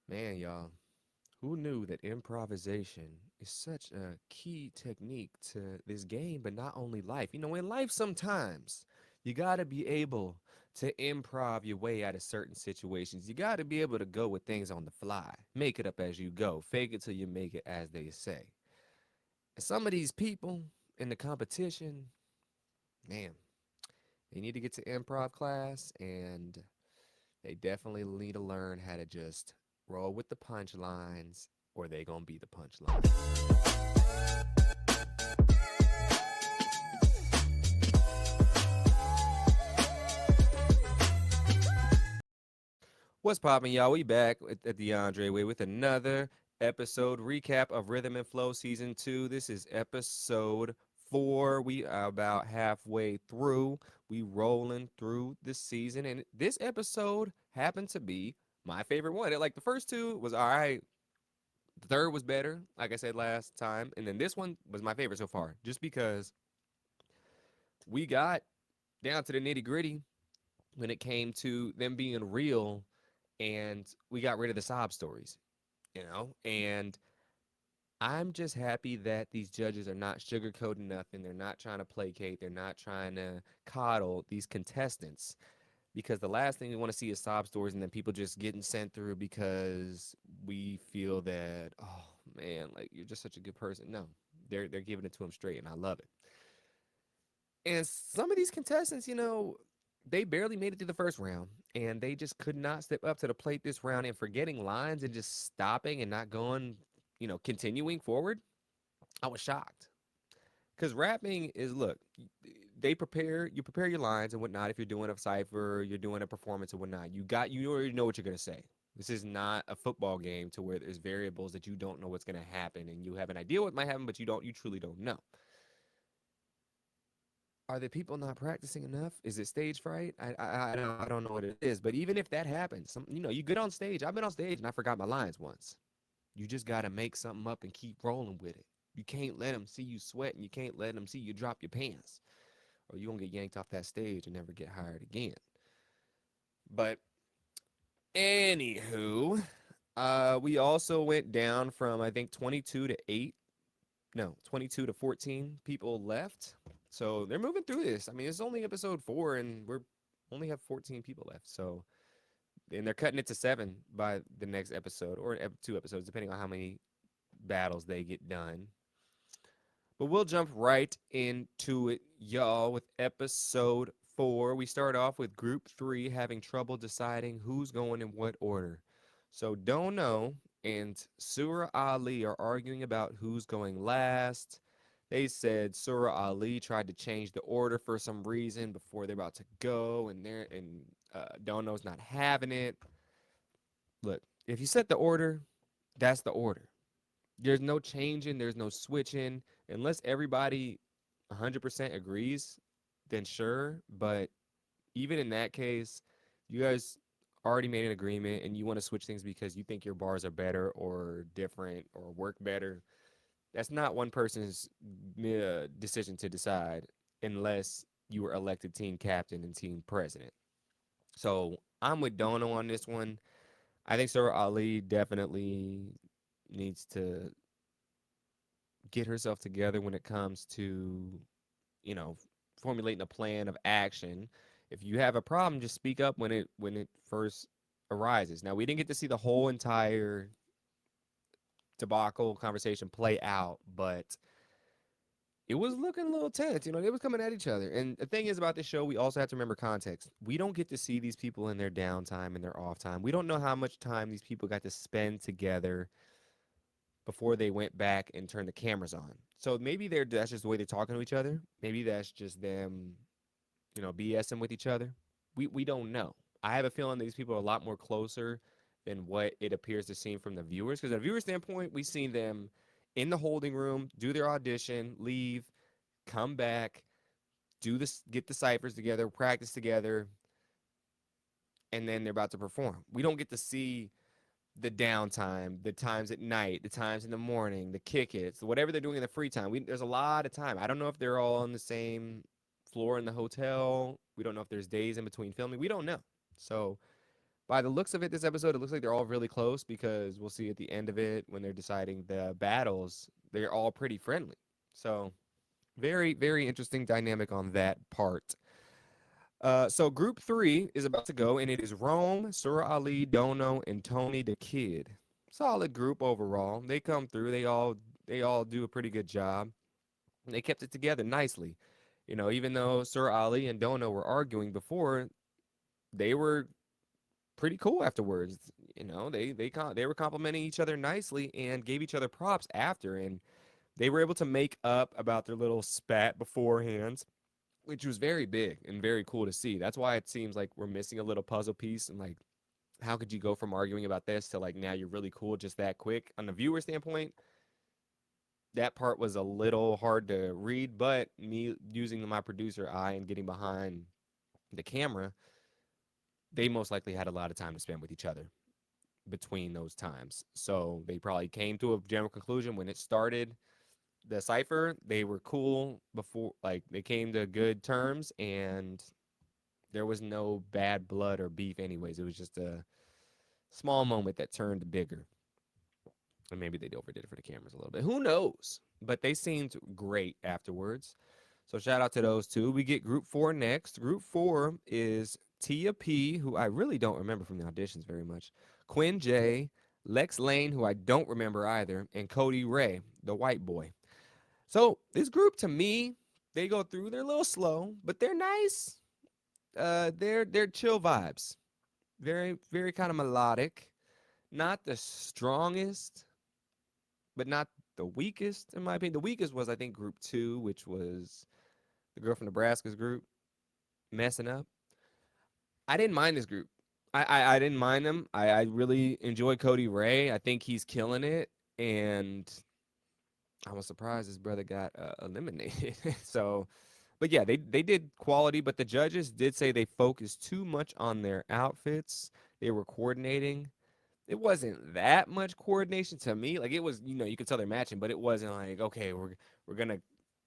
Man, y'all, who knew that improvisation is such a key technique to this game, but not only life? You know, in life, sometimes you got to be able to improv your way out of certain situations. You got to be able to go with things on the fly, make it up as you go, fake it till you make it, as they say. And some of these people in the competition, man, they need to get to improv class and they definitely need to learn how to just roll with the punchlines or they gonna be the punchline. What's poppin', y'all? We back at the Andre Way with another episode recap of Rhythm and Flow Season 2. This is episode 4. We are about halfway through. We rolling through the season. And this episode happened to be my favorite one. Like the first two was all right. The third was better, like I said last time. And then this one was my favorite so far, just because we got down to the nitty gritty when it came to them being real and we got rid of the sob stories, and I'm just happy that these judges are not sugarcoating nothing. They're not trying to placate. They're not trying to coddle these contestants because the last thing we want to see is sob stories and then people just getting sent through because we feel that, oh man, like you're just such a good person. No, they're giving it to them straight, and I love it. And some of these contestants, they barely made it through the first round, and they just could not step up to the plate this round and forgetting lines and just stopping and not going, continuing forward. I was shocked because rapping is look, you prepare your lines and whatnot. If you're doing a cipher, you're doing a performance and whatnot, you already know what you're gonna say. This is not a football game to where there's variables that you don't know what's gonna happen, and you have an idea what might happen, but you truly don't know. Are the people not practicing enough? Is it stage fright? I don't know what it is. But even if that happens, you get on stage. I've been on stage and I forgot my lines once. You just gotta make something up and keep rolling with it. You can't let them see you sweat and you can't let them see you drop your pants, or you gonna get yanked off that stage and never get hired again. But anywho, we also went down from I think 22 to 8, no, 22 to 14 people left. So they're moving through this. I mean, it's only episode 4 and we're only have 14 people left. So, and they're cutting it to 7 by the next episode or 2 episodes, depending on how many battles they get done. But we'll jump right into it, y'all, with episode 4. We start off with group 3 having trouble deciding who's going in what order. So Dono and Surah Ali are arguing about who's going last. They said Surah Ali tried to change the order for some reason before they're about to go, and Dono's not having it. Look, if you set the order, that's the order. There's no changing, there's no switching. Unless everybody 100% agrees, then sure. But even in that case, you guys already made an agreement and you want to switch things because you think your bars are better or different or work better. That's not one person's decision to decide unless you were elected team captain and team president. So I'm with Dono on this one. I think Sarah Ali definitely needs to get herself together when it comes to, you know, formulating a plan of action. If you have a problem, just speak up when it first arises. Now, we didn't get to see the whole entire debacle conversation play out, but it was looking a little tense. They was coming at each other. And the thing is about this show, we also have to remember context. We don't get to see these people in their downtime and their off time. We don't know how much time these people got to spend together before they went back and turned the cameras on. So maybe that's just the way they're talking to each other. Maybe that's just them, BSing with each other. We don't know. I have a feeling these people are a lot more closer than what it appears to seem from the viewers. Because, from the viewer standpoint, we've seen them in the holding room, do their audition, leave, come back, do this, get the ciphers together, practice together, and then they're about to perform. We don't get to see the downtime, the times at night, the times in the morning, the kick it's whatever they're doing in the free time. There's a lot of time. I don't know if they're all on the same floor in the hotel. We don't know if there's days in between filming. We don't know. So By the looks of it, this episode, it looks like they're all really close because we'll see at the end of it when they're deciding the battles, they're all pretty friendly. So very, very interesting dynamic on that part. So group three is about to go, and it is Rome, Surah Ali, Dono, and Tony the Kid. Solid group overall. They come through. They all do a pretty good job. They kept it together nicely. Even though Sir Ali and Dono were arguing before, they were pretty cool afterwards. They were complimenting each other nicely and gave each other props after, and they were able to make up about their little spat beforehand, which was very big and very cool to see. That's why it seems like we're missing a little puzzle piece, and like, how could you go from arguing about this to like now you're really cool just that quick? On the viewer standpoint, that part was a little hard to read, but me using my producer eye and getting behind the camera, they most likely had a lot of time to spend with each other between those times. So they probably came to a general conclusion when it started the cipher. They were cool before, like, they came to good terms, and there was no bad blood or beef, anyways. It was just a small moment that turned bigger. And maybe they overdid it for the cameras a little bit. Who knows? But they seemed great afterwards. So shout out to those two. We get group four next. Group four is Tia P, who I really don't remember from the auditions very much. Quinn J, Lex Lane, who I don't remember either, and Cody Ray, the white boy. So this group, to me, they go through. They're a little slow, but they're nice. They're chill vibes. Very, very kind of melodic. Not the strongest, but not the weakest, in my opinion. The weakest was, I think, group two, which was the girl from Nebraska's group messing up. I didn't mind this group. I didn't mind them. I really enjoy Cody Ray. I think he's killing it, and I was surprised his brother got eliminated. So, but yeah, they did quality, but the judges did say they focused too much on their outfits. They were coordinating. It wasn't that much coordination to me. Like, it was, you could tell they're matching, but it wasn't like, okay, we're gonna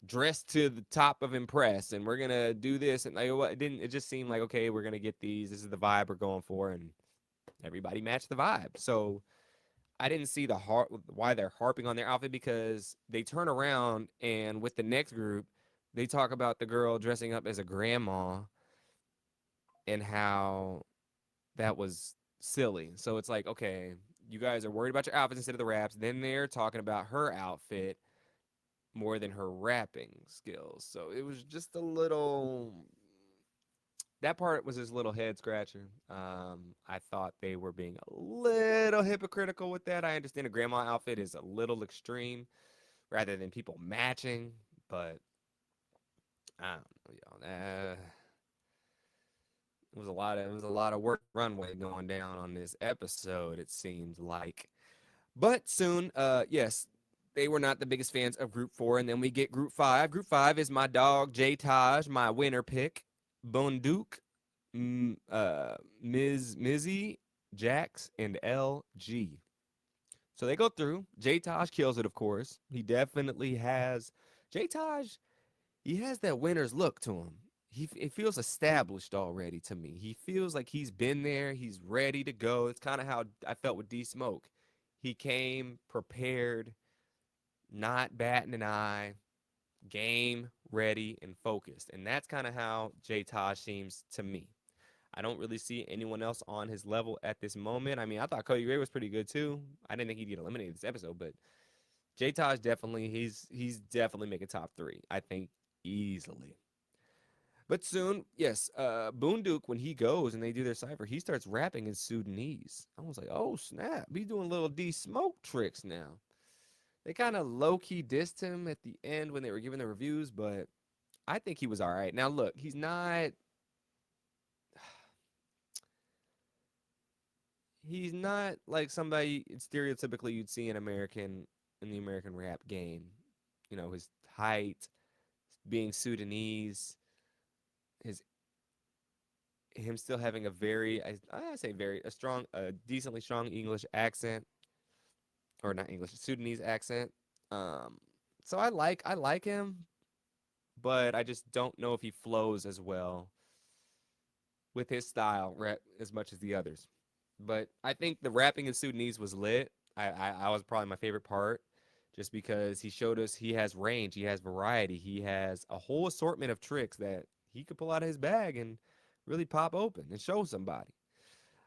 dress to the top of impress and we're gonna do this, and like, it didn't. It just seemed like, okay, we're gonna get these. This is the vibe we're going for, and everybody matched the vibe. So I didn't see why they're harping on their outfit, because they turn around and with the next group, they talk about the girl dressing up as a grandma and how that was silly. So it's like, okay, you guys are worried about your outfits instead of the raps. Then they're talking about her outfit more than her rapping skills. So it was just a little. That part was just a little head scratcher. I thought they were being a little hypocritical with that. I understand a grandma outfit is a little extreme rather than people matching, but I don't know, it was a lot of work runway going down on this episode, it seemed like. But soon, yes, they were not the biggest fans of Group 4, and then we get Group 5. Group 5 is my dog, J Taj, my winner pick, Bunduk, Mizzy, Jax, and LG. So they go through. J Taj kills it, of course. He definitely has. J Taj, he has that winner's look to him. It feels established already to me. He feels like he's been there. He's ready to go. It's kind of how I felt with D Smoke. He came prepared, not batting an eye, game, ready, and focused. And that's kind of how J Taj seems to me. I don't really see anyone else on his level at this moment. I mean, I thought Cody Ray was pretty good too. I didn't think he'd get eliminated this episode, but J Taj definitely, he's definitely making top three. I think easily. But soon, yes, Boondook, when he goes and they do their cipher, he starts rapping in Sudanese. I was like, oh snap, he's doing little D Smoke tricks now. They kind of low key dissed him at the end when they were giving the reviews, but I think he was all right. Now look, he's not like somebody stereotypically you'd see in the American rap game. His height, being Sudanese, his him still having a very, I say very, a strong, a decently strong English accent, or not English, Sudanese accent. Um, so I like him, but I just don't know if he flows as well with his style as much as the others. But I think the rapping in Sudanese was lit. I was probably my favorite part, just because he showed us he has range, he has variety, he has a whole assortment of tricks that he could pull out of his bag and really pop open and show somebody.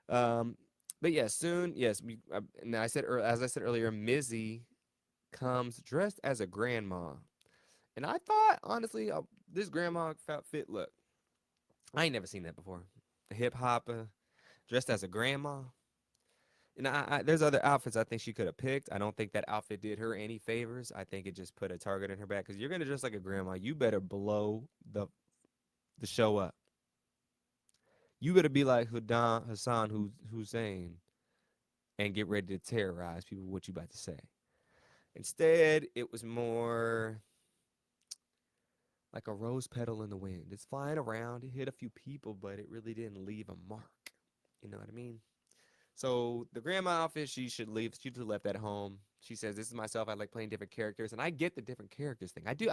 Um, but yes, soon, yes, and as I said earlier, Mizzy comes dressed as a grandma, and I thought honestly, this grandma outfit look, I ain't never seen that before. A hip hopper dressed as a grandma. And there's other outfits I think she could have picked. I don't think that outfit did her any favors. I think it just put a target in her back. Because you're gonna dress like a grandma, you better blow the show up. You better be like Hassan Hussein and get ready to terrorize people with what you about to say. Instead, it was more like a rose petal in the wind. It's flying around. It hit a few people, but it really didn't leave a mark. You know what I mean? So the grandma outfit, she should leave. She should have left at home. She says, "This is myself. I like playing different characters," and I get the different characters thing. I do.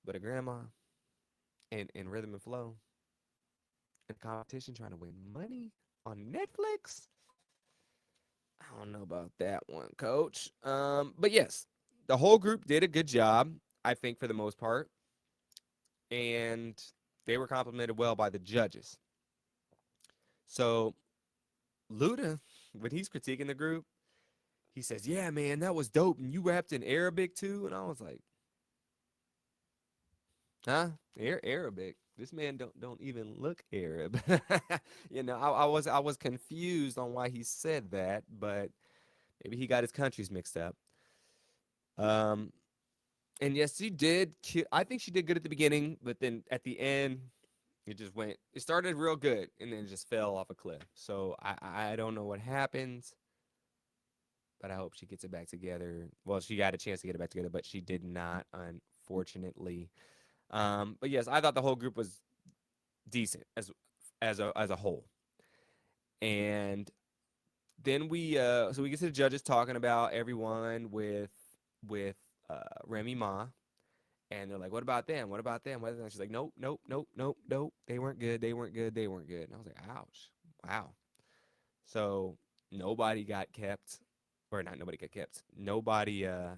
But a grandma and rhythm and flow in a competition trying to win money on Netflix. I don't know about that one, Coach. But yes, the whole group did a good job. I think for the most part, and they were complimented well by the judges. So Luda, when he's critiquing the group, he says, "Yeah, man, that was dope, and you rapped in Arabic too." And I was like, "Huh? Arabic? This man don't even look Arab." I was confused on why he said that, but maybe he got his countries mixed up. Um, and yes, she did. I think she did good at the beginning, but then at the end, it just went. It started real good, and then it just fell off a cliff. So I don't know what happens, but I hope she gets it back together. Well, she got a chance to get it back together, but she did not, unfortunately. But yes, I thought the whole group was decent as a whole. And then we get to the judges talking about everyone with Remy Ma, and they're like, "What about them? What about them? What about them?" She's like, "Nope, nope, nope, nope, nope. They weren't good. They weren't good. They weren't good." And I was like, "Ouch, wow." So nobody got kept, or not nobody got kept. Nobody. I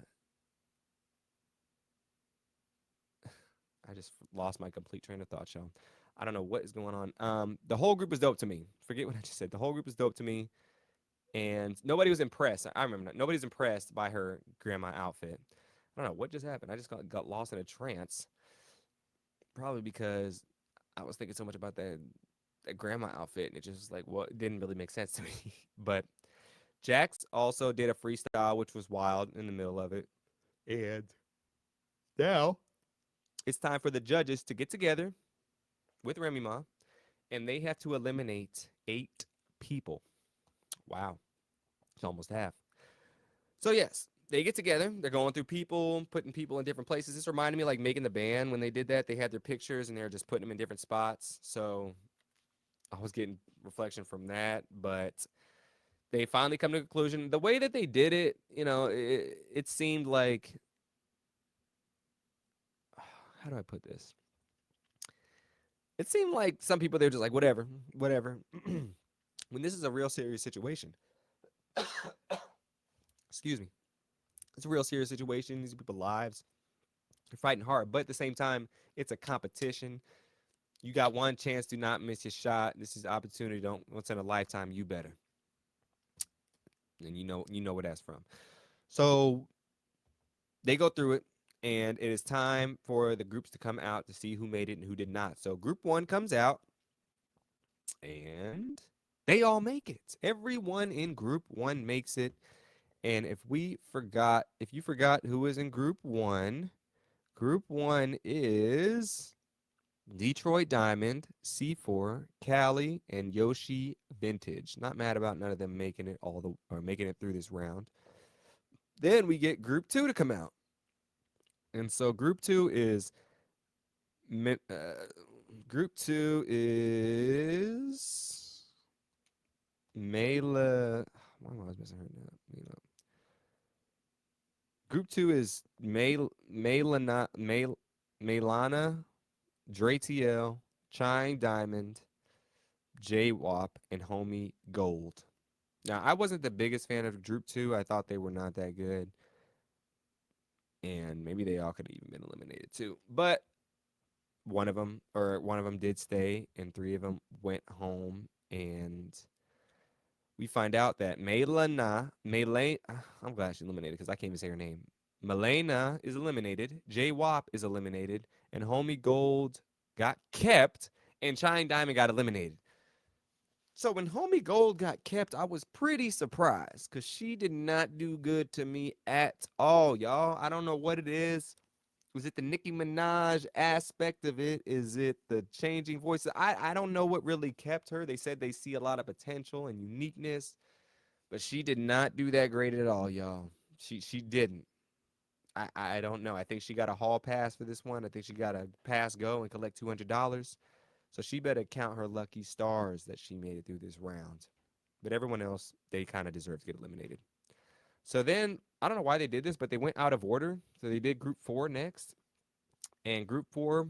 just lost my complete train of thought, y'all. I don't know what is going on. The whole group was dope to me. Forget what I just said. The whole group was dope to me, and nobody was impressed. I remember that. Nobody's impressed by her grandma outfit. I don't know what just happened. I just got lost in a trance. Probably because I was thinking so much about that grandma outfit, and it just was like, well, it didn't really make sense to me. But Jax also did a freestyle, which was wild in the middle of it. And now it's time for the judges to get together with Remy Ma, and they have to eliminate 8 people. Wow, it's almost half. So yes, they get together. They're going through people, putting people in different places. This reminded me like making the band when they did that. They had their pictures and they were just putting them in different spots. So I was getting reflection from that, but they finally come to a conclusion. The way that they did it, it seemed like, how do I put this? It seemed like some people they were just like whatever, whatever. When this is a real serious situation, excuse me, it's a real serious situation. These people lives, they're fighting hard, but at the same time, it's a competition. You got one chance. Do not miss your shot. This is opportunity. Don't once in a lifetime. You better, and you know where that's from. So they go through it, and it is time for the groups to come out to see who made it and who did not. So group one comes out, and they all make it. Everyone in group one makes it. And if you forgot who is in group one is Detroit Diamond, C4, Cali, and Yoshi Vintage. Not mad about none of them making it making it through this round. Then we get group two to come out. And so group two is Mela. Why am I always messing her name up? Group two is Melana, Dratiel, Chine Diamond, J Wop, and Homie Gold. Now, I wasn't the biggest fan of Group 2. I thought they were not that good. And maybe they all could have even been eliminated too. But one of them did stay, and three of them went home. And we find out that I'm glad she eliminated because I can't even say her name. Melena is eliminated. J Wop is eliminated. And Homie Gold got kept. And Shine Diamond got eliminated. So when Homie Gold got kept, I was pretty surprised because she did not do good to me at all, y'all. I don't know what it is. Was it the Nicki Minaj aspect of it? Is it the changing voices? I don't know what really kept her. They said they see a lot of potential and uniqueness, but she did not do that great at all, y'all. She didn't. I don't know. I think she got a hall pass for this one. I think she got a pass go and collect $200. So she better count her lucky stars that she made it through this round. But everyone else, they kind of deserve to get eliminated. So then, I don't know why they did this, but they went out of order. So they did Group 4 next. And Group 4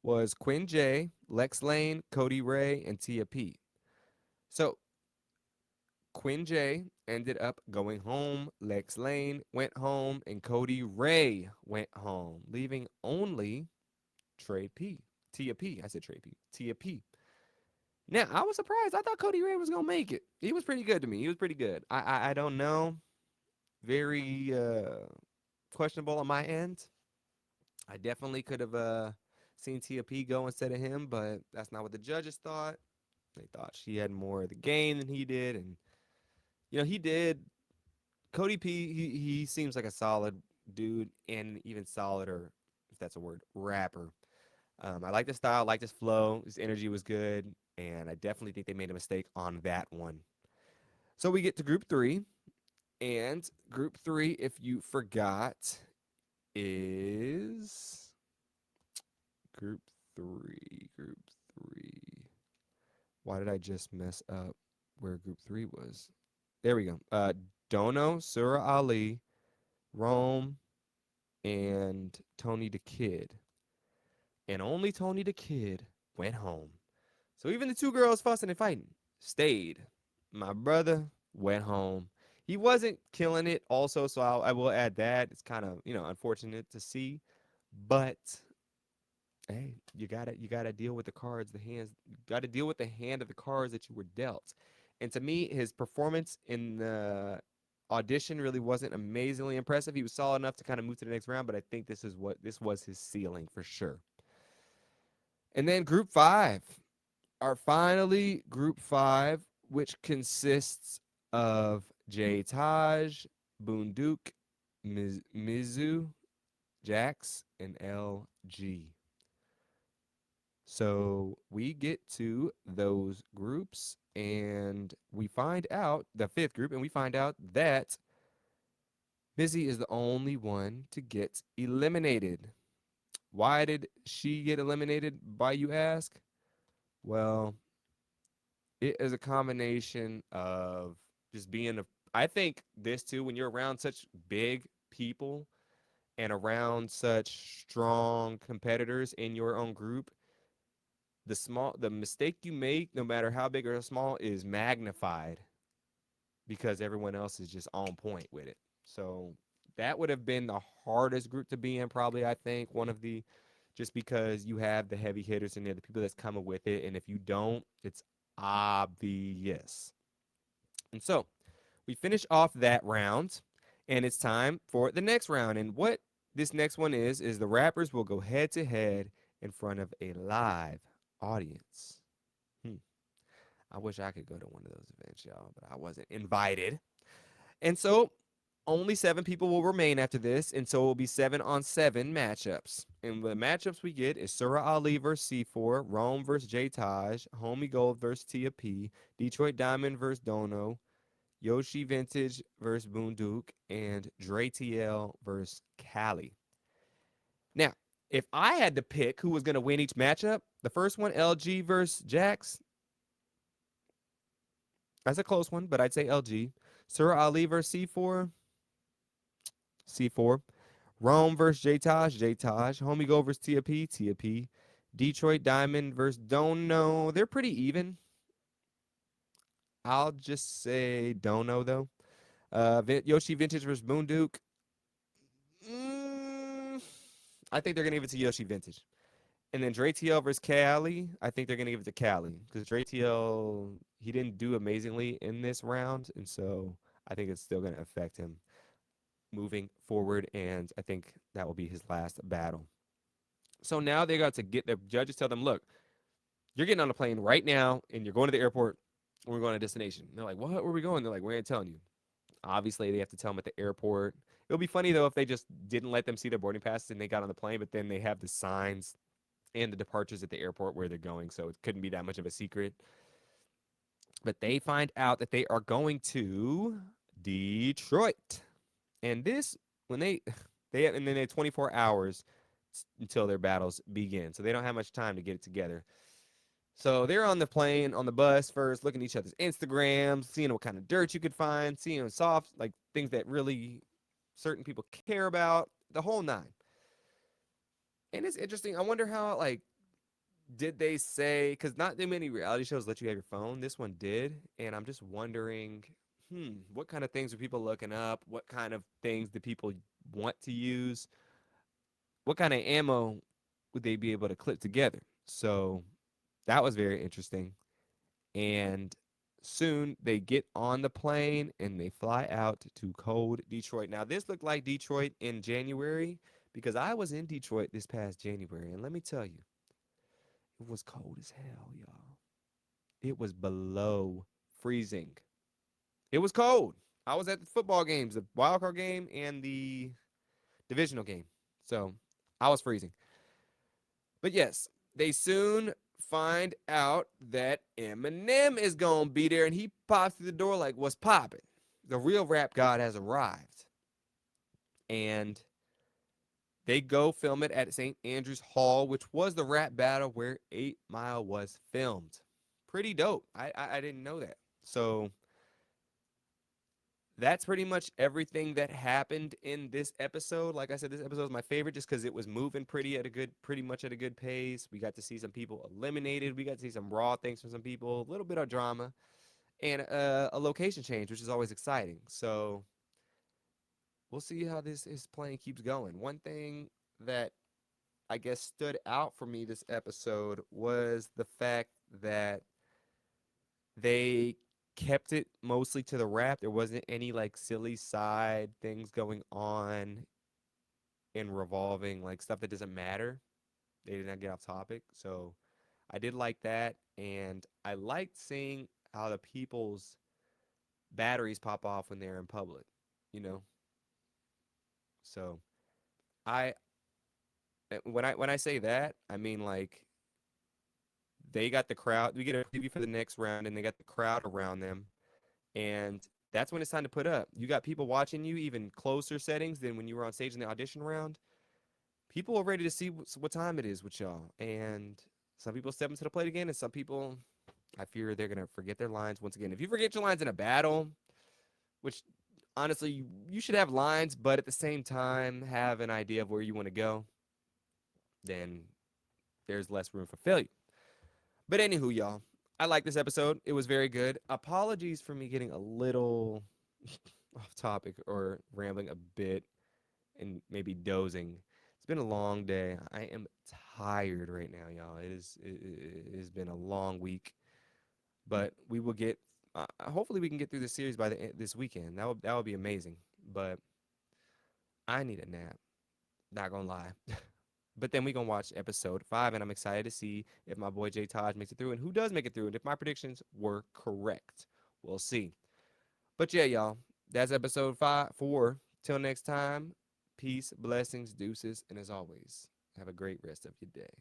was Quinn J, Lex Lane, Cody Ray, and Tia P. So Quinn J ended up going home. Lex Lane went home, and Cody Ray went home, leaving only Trey P. Tia P. I said Trey P. Tia P. Now I was surprised. I thought Cody Ray was gonna make it. He was pretty good to me. He was pretty good. I don't know. Very questionable on my end. I definitely could have seen Tia P go instead of him, but that's not what the judges thought. They thought she had more of the game than he did, and he did. Cody P. He seems like a solid dude, and even solider, if that's a word, rapper. I like the style, like his flow, his energy was good, and I definitely think they made a mistake on that one. So we get to Group 3, and Group 3, if you forgot, is Group 3. Group 3. Why did I just mess up where Group 3 was? There we go. Dono, Surah Ali, Rome, and Tony the Kid. And only Tony the Kid went home. So even the two girls fussing and fighting stayed. My brother went home. He wasn't killing it also, so I will add that. It's kind of, unfortunate to see. But hey, you gotta deal with the cards, the hands. You gotta deal with the hand of the cards that you were dealt. And to me, his performance in the audition really wasn't amazingly impressive. He was solid enough to kind of move to the next round, but I think this was his ceiling for sure. And then Group 5 are finally Group 5, which consists of J Taj, Boondook, Mizu, Jax, and LG. So we get to those groups and we find out the fifth group, and we find out that Mizzy is the only one to get eliminated. Why did she get eliminated, by you ask? Well, it is a combination of just being I think this too, when you're around such big people and around such strong competitors in your own group, the mistake you make, no matter how big or small, is magnified because everyone else is just on point with it. So that would have been the hardest group to be in, probably. I think one of the just because you have the heavy hitters and the people that's coming with it, and if you don't, it's obvious. And so we finish off that round, and it's time for the next round. And what this next one is the rappers will go head to head in front of a live audience. Hmm. I wish I could go to one of those events, y'all, but I wasn't invited. And so only 7 people will remain after this, and so it will be 7-on-7 matchups. And the matchups we get is Surah Ali versus C4, Rome versus J Taj, Homie Gold versus Tia P, Detroit Diamond versus Dono, Yoshi Vintage versus Boondook, and Dre TL versus Cali. Now, if I had to pick who was going to win each matchup, the first one, LG versus Jax, that's a close one, but I'd say LG. Surah Ali versus C4, C4. Rome versus J Taj, J Taj. Homie Go versus Tia P, Tia P. Detroit Diamond versus Don't Know. They're pretty even. I'll just say don't know though. Yoshi Vintage versus Moon Duke. Mm, I think they're gonna give it to Yoshi Vintage. And then Dre TL versus Cali, I think they're gonna give it to Cali because Dre TL he didn't do amazingly in this round, and so I think it's still gonna affect him moving forward. And I think that will be his last battle. So now they got to get the judges tell them, look, you're getting on a plane right now, and you're going to the airport. We're going to a destination. And they're like, what? Where are we going? They're like, we ain't telling you. Obviously, they have to tell them at the airport. It would be funny though if they just didn't let them see their boarding passes and they got on the plane, but then they have the signs and the departures at the airport where they're going, so it couldn't be that much of a secret. But they find out that they are going to Detroit, and this when they they and then they have 24 hours until their battles begin, so they don't have much time to get it together. So they're on the plane, on the bus first, looking at each other's Instagrams, seeing what kind of dirt you could find, seeing soft, like things that really certain people care about, the whole nine. And it's interesting. I wonder how, like, did they say, because not too many reality shows let you have your phone. This one did. And I'm just wondering, what kind of things are people looking up? What kind of things do people want to use? What kind of ammo would they be able to clip together? So that was very interesting. And soon they get on the plane and they fly out to cold Detroit. Now, this looked like Detroit in January because I was in Detroit this past January. And let me tell you, it was cold as hell, y'all. It was below freezing. It was cold. I was at the football games, the wild card game and the divisional game. So I was freezing. But yes, they soon find out that Eminem is going to be there, and he pops through the door like, what's popping? The real rap god has arrived. And they go film it at St. Andrews Hall, which was the rap battle where 8 Mile was filmed. Pretty dope. I didn't know that. So that's pretty much everything that happened in this episode. Like I said, this episode was my favorite just because it was moving pretty much at a good pace. We got to see some people eliminated. We got to see some raw things from some people, a little bit of drama, and a location change, which is always exciting. So we'll see how this playing keeps going. One thing that I guess stood out for me this episode was the fact that they kept it mostly to the rap. There wasn't any like silly side things going on and revolving like stuff that doesn't matter. They did not get off topic. So I did like that. And I liked seeing how the people's batteries pop off when they're in public, you know? So I when I say that, I mean like they got the crowd. We get a preview for the next round and they got the crowd around them. And that's when it's time to put up. You got people watching you, even closer settings than when you were on stage in the audition round. People are ready to see what time it is with y'all. And some people step into the plate again, and some people, I fear they're going to forget their lines once again. If you forget your lines in a battle, which honestly, you should have lines, but at the same time, have an idea of where you want to go, then there's less room for failure. But anywho, y'all, I like this episode. It was very good. Apologies for me getting a little off topic or rambling a bit and maybe dozing. It's been a long day. I am tired right now, y'all. It has been a long week, but we will get. Hopefully, we can get through this series by this weekend. That would be amazing. But I need a nap. Not gonna lie. But then we gonna watch episode 5, and I'm excited to see if my boy J Taj makes it through and who does make it through, and if my predictions were correct. We'll see. But yeah, y'all, that's episode 4. Till next time, peace, blessings, deuces, and as always, have a great rest of your day.